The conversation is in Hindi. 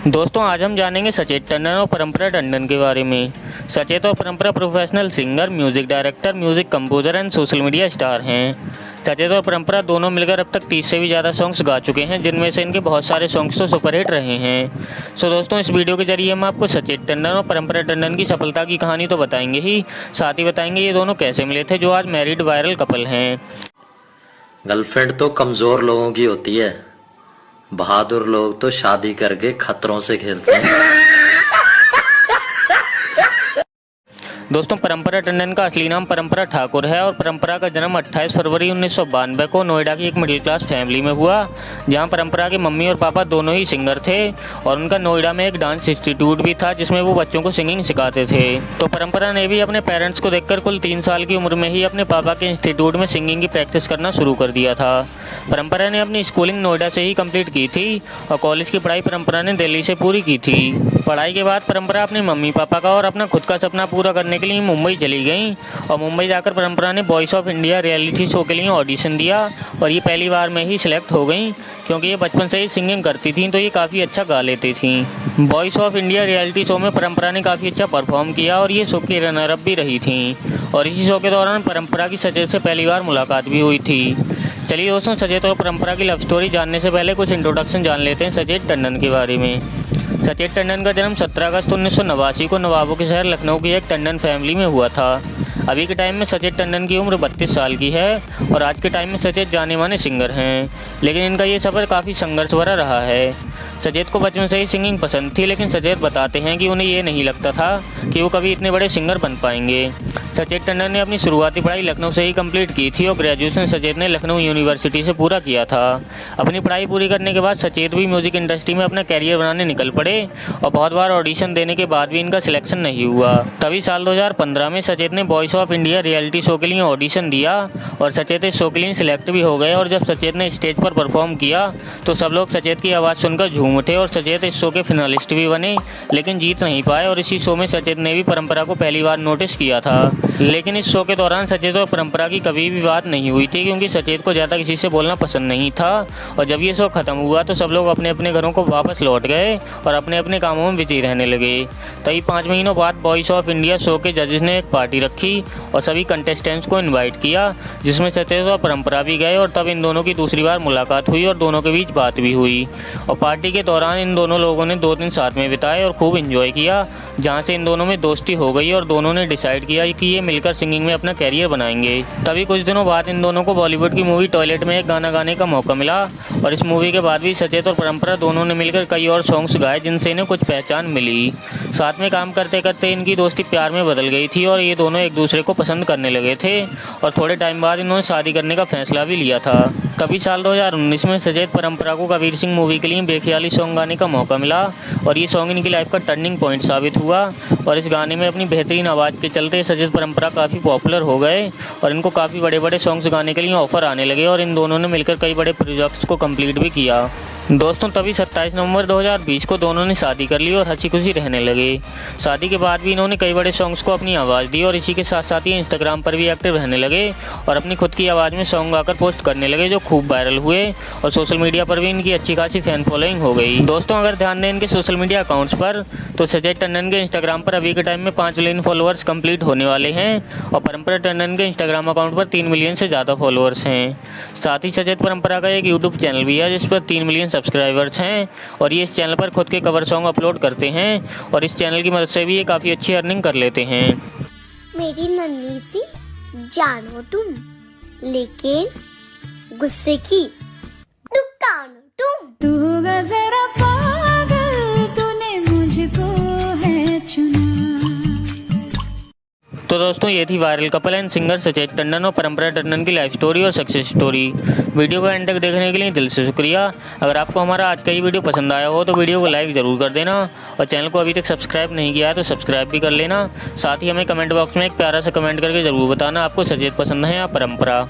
दोस्तों आज हम जानेंगे सचेत टंडन और परंपरा टंडन के बारे में। सचेत और परंपरा professional singer, music director, music composer and social media star हैं। सचेत और परंपरा दोनों मिलकर अब तक 30 से भी ज़्यादा सॉन्ग्स गा चुके हैं, जिनमें से इनके बहुत सारे सॉन्ग्स तो सुपरहिट रहे हैं। सो दोस्तों, इस वीडियो के जरिए हम आपको सचेत टंडन और परंपरा टंडन की सफलता की कहानी तो बताएंगे ही, साथ ही बताएंगे ये दोनों कैसे मिले थे, जो आज मैरिड वायरल कपल हैं। गर्लफ्रेंड तो कमजोर लोगों की होती है, बहादुर लोग तो शादी करके खतरों से खेलते हैं। दोस्तों, परंपरा टंडन का असली नाम परंपरा ठाकुर है और परंपरा का जन्म 28 फरवरी 1992 को नोएडा की एक मिडिल क्लास फैमिली में हुआ, जहां परंपरा के मम्मी और पापा दोनों ही सिंगर थे और उनका नोएडा में एक डांस इंस्टीट्यूट भी था, जिसमें वो बच्चों को सिंगिंग सिखाते थे। तो परंपरा ने भी अपने पेरेंट्स को देखकर कुल 3 साल की उम्र में ही अपने पापा के इंस्टीट्यूट में सिंगिंग की प्रैक्टिस करना शुरू कर दिया था। परंपरा ने अपनी स्कूलिंग नोएडा से ही कंप्लीट की थी और कॉलेज की पढ़ाई परंपरा ने दिल्ली से पूरी की थी। पढ़ाई के बाद परंपरा अपने मम्मी पापा का और अपना खुद का सपना पूरा करने के लिए मुंबई चली गई और मुंबई जाकर परंपरा ने voice of India reality show के लिए ऑडिशन दिया और ये पहली बार में ही सिलेक्ट हो गई, क्योंकि ये बचपन से ही सिंगिंग करती थी तो ये काफ़ी अच्छा गा लेती थी। Voice of India reality show में परंपरा ने काफ़ी अच्छा परफॉर्म किया और ये शो की रनर अप भी रही थी और इसी शो के दौरान परंपरा की सचेत से पहली बार मुलाकात भी हुई थी। चलिए दोस्तों, सचेत और परंपरा की लव स्टोरी जानने से पहले कुछ इंट्रोडक्शन जान लेते हैं सचेत टंडन के बारे में। सचेत टंडन का जन्म 17 अगस्त 1989 को नवाबों के शहर लखनऊ की एक टंडन फैमिली में हुआ था। अभी के टाइम में सचेत टंडन की उम्र 32 साल की है और आज के टाइम में सचेत जाने माने सिंगर हैं, लेकिन इनका ये सफ़र काफ़ी संघर्ष भरा रहा है। सचेत को बचपन से ही सिंगिंग पसंद थी, लेकिन सचेत बताते हैं कि उन्हें ये नहीं लगता था कि वो कभी इतने बड़े सिंगर बन पाएंगे। सचेत टंडन ने अपनी शुरुआती पढ़ाई लखनऊ से ही कंप्लीट की थी और ग्रेजुएशन सचेत ने लखनऊ यूनिवर्सिटी से पूरा किया था। अपनी पढ़ाई पूरी करने के बाद सचेत भी म्यूज़िक इंडस्ट्री में अपना कैरियर बनाने निकल पड़े और बहुत बार ऑडिशन देने के बाद भी इनका सिलेक्शन नहीं हुआ। तभी साल 2015 में सचेत ने voice of India reality show के लिए ऑडिशन दिया और सचेत इस शो के लिए सिलेक्ट भी हो गए और जब सचेत ने स्टेज पर परफॉर्म किया तो सब लोग सचेत की आवाज़ सुनकर झूम उठे और सचेत इस शो के फिनालिस्ट भी बने, लेकिन जीत नहीं पाए और इसी शो में सचेत ने भी परंपरा को पहली बार नोटिस किया था। लेकिन इस शो के दौरान सचेत और परंपरा की कभी भी बात नहीं हुई थी, क्योंकि सचेत को ज़्यादा किसी से बोलना पसंद नहीं था और जब ये शो ख़त्म हुआ तो सब लोग अपने अपने घरों को वापस लौट गए और अपने अपने कामों में बिजी रहने लगे। तभी 5 महीनों बाद वॉइस ऑफ इंडिया शो के जजेस ने एक पार्टी रखी और सभी कंटेस्टेंट्स को इन्वाइट किया, जिसमें सचेत और परंपरा भी गए और तब इन दोनों की दूसरी बार मुलाकात हुई और दोनों के बीच बात भी हुई और पार्टी के दौरान इन दोनों लोगों ने 2 दिन साथ में बिताए और खूब एंजॉय किया, जहाँ से इन दोनों में दोस्ती हो गई और दोनों ने डिसाइड किया कि ये मिलकर सिंगिंग में अपना कैरियर बनाएंगे। तभी कुछ दिनों बाद इन दोनों को बॉलीवुड की मूवी टॉयलेट में एक गाना गाने का मौका मिला और इस मूवी के बाद भी सचेत और परंपरा दोनों ने मिलकर कई और सॉन्ग्स गाए, जिनसे इन्हें कुछ पहचान मिली। साथ में काम करते करते इनकी दोस्ती प्यार में बदल गई थी और ये दोनों एक दूसरे को पसंद करने लगे थे और थोड़े टाइम बाद इन्होंने शादी करने का फैसला भी लिया था। तभी साल 2019 में सचेत परंपरा को कबीर सिंह मूवी के लिए बेख्याली सॉन्ग गाने का मौका मिला और ये सॉन्ग इनकी लाइफ का टर्निंग पॉइंट साबित हुआ और इस गाने में अपनी बेहतरीन आवाज़ के चलते सचेत परंपरा काफ़ी पॉपुलर हो गए और इनको काफ़ी बड़े बड़े सॉन्ग्स गाने के लिए ऑफर आने लगे और इन दोनों ने मिलकर कई बड़े प्रोजेक्ट्स को कंप्लीट भी किया। दोस्तों, तभी 27 नवंबर 2020 को दोनों ने शादी कर ली और हंसी खुशी रहने लगे। शादी के बाद भी इन्होंने कई बड़े सॉन्ग्स को अपनी आवाज़ दी और इसी के साथ साथ ही इंस्टाग्राम पर भी एक्टिव रहने लगे और अपनी खुद की आवाज़ में सॉन्ग गाकर पोस्ट करने लगे, जो खूब वायरल हुए और सोशल मीडिया पर भी इनकी अच्छी खासी फैन फॉलोइंग हो गई। दोस्तों, अगर ध्यान दें इनके सोशल मीडिया अकाउंट्स पर तो सचेत टंडन के इंस्टाग्राम पर अभी के टाइम में 5 मिलियन फॉलोअर्स कंप्लीट होने वाले हैं और परंपरा टंडन के इंस्टाग्राम अकाउंट पर 3 मिलियन से ज़्यादा फॉलोअर्स हैं। साथ ही सचेत परंपरा का एक यूट्यूब चैनल भी है जिस पर 3 मिलियन सब्सक्राइबर्स हैं और ये इस चैनल पर खुद के कवर सॉन्ग अपलोड करते हैं और इस चैनल की मदद से भी ये काफ़ी अच्छी अर्निंग कर लेते हैं। मेरी नन्ही सी जान हो तुम, लेकिन गुस्से की दुकान तुम। तू होगा जरा पागल, तूने मुझको है चुना। तो दोस्तों, ये थी वायरल कपल एंड सिंगर सचेत टंडन और परंपरा टंडन की लाइफ स्टोरी और सक्सेस स्टोरी। वीडियो को एंड तक देखने के लिए दिल से शुक्रिया। अगर आपको हमारा आज का ये वीडियो पसंद आया हो तो वीडियो को लाइक ज़रूर कर देना और चैनल को अभी तक सब्सक्राइब नहीं किया है तो सब्सक्राइब भी कर लेना। साथ ही हमें कमेंट बॉक्स में एक प्यारा सा कमेंट करके ज़रूर बताना आपको सचेत पसंद है या परंपरा।